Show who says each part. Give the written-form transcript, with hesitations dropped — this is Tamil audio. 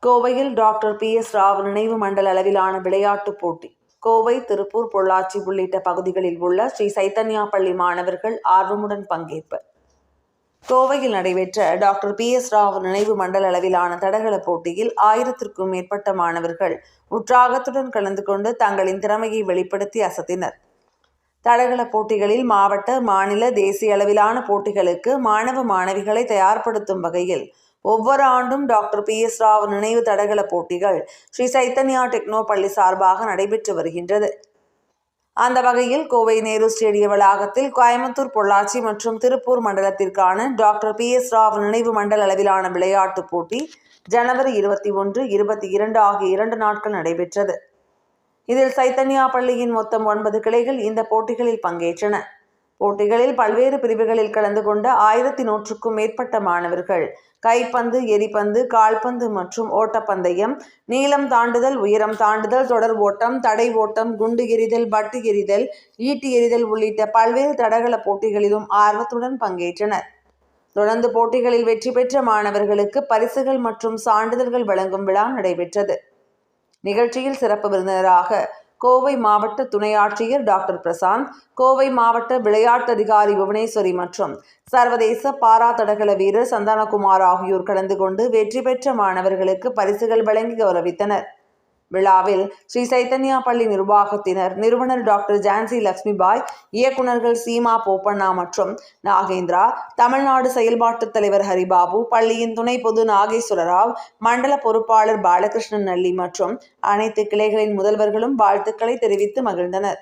Speaker 1: கோவையில் டாக்டர் PS ராவ் நினைவு மண்டல அளவிலான விளையாட்டுப் போட்டி. கோவை, திருப்பூர், பொள்ளாச்சி உள்ளிட்ட பகுதிகளில் உள்ள ஸ்ரீ சைத்தன்யா பள்ளி மாணவர்கள் ஆர்வமுடன் பங்கேற்பர். கோவையில் நடைபெற்ற டாக்டர் PS ராவ் நினைவு மண்டல அளவிலான தடகள போட்டியில் 1000க்கும் மேற்பட்ட மாணவர்கள் உற்சாகத்துடன் கலந்து கொண்டு தங்களின் திறமையை வெளிப்படுத்தி அசத்தினர். தடகள போட்டிகளில் மாவட்ட, மாநில, தேசிய அளவிலான போட்டிகளுக்கு மாணவ மாணவிகளை தயார்படுத்தும் வகையில் ஒவ்வொரு ஆண்டும் டாக்டர் PS ராவ் நினைவு தடகள போட்டிகள் ஸ்ரீ சைத்தன்யா டெக்னோ பள்ளி சார்பாக நடைபெற்று வருகின்றது. அந்த வகையில் கோவை நேரு ஸ்டேடிய வளாகத்தில் கோயம்புத்தூர், பொள்ளாச்சி மற்றும் திருப்பூர் மண்டலத்திற்கான டாக்டர் PS ராவ் நினைவு மண்டல அளவிலான விளையாட்டுப் போட்டி ஜனவரி 21, 22 ஆகிய 2 நாட்கள் நடைபெற்றது. இதில் சைத்தன்யா பள்ளியின் மொத்தம் 9 கிளைகள் இந்த போட்டிகளில் பங்கேற்றன. போட்டிகளில் பல்வேறு பிரிவுகளில் கலந்து கொண்ட 1100க்கும் மேற்பட்ட மாணவர்கள் கைப்பந்து, எரிபந்து, கால்பந்து மற்றும் ஓட்டப்பந்தயம், நீளம் தாண்டுதல், உயரம் தாண்டுதல், தொடர் ஓட்டம், தடை ஓட்டம், குண்டு எறிதல், பட்டு எறிதல், ஈட்டி எறிதல் உள்ளிட்ட பல்வேறு தடகள போட்டிகளிலும் ஆர்வத்துடன் பங்கேற்றனர். தொடர்ந்து போட்டிகளில் வெற்றி பெற்ற மாணவர்களுக்கு பரிசுகள் மற்றும் சான்றிதழ்கள் வழங்கும் விழா நடைபெற்றது. நிகழ்ச்சியில் சிறப்பு விருந்தினராக கோவை மாவட்ட துணை ஆட்சியர் டாக்டர் பிரசாந்த், கோவை மாவட்ட விளையாட்டு அதிகாரி புவனேஸ்வரி மற்றும் சர்வதேச பாரா தடகள வீரர் சந்தானகுமார் ஆகியோர் கலந்து கொண்டு வெற்றி பெற்ற மாணவர்களுக்கு பரிசுகள் வழங்கி கௌரவித்தனர். விழாவில் ஸ்ரீ சைத்தன்யா பள்ளி நிர்வாகத்தினர், நிறுவனர் டாக்டர் ஜான்சி லட்சுமிபாய், இயக்குநர்கள் சீமா போப்பண்ணா மற்றும் நாகேந்திரா, தமிழ்நாடு செயல்பாட்டு தலைவர் ஹரிபாபு, பள்ளியின் துணை பொது நாகேஸ்வரராவ், மண்டல பொறுப்பாளர் பாலகிருஷ்ணன் நல்லி மற்றும் அனைத்து கிளைகளின் முதல்வர்களும் வாழ்த்துக்களை தெரிவித்து மகிழ்ந்தனர்.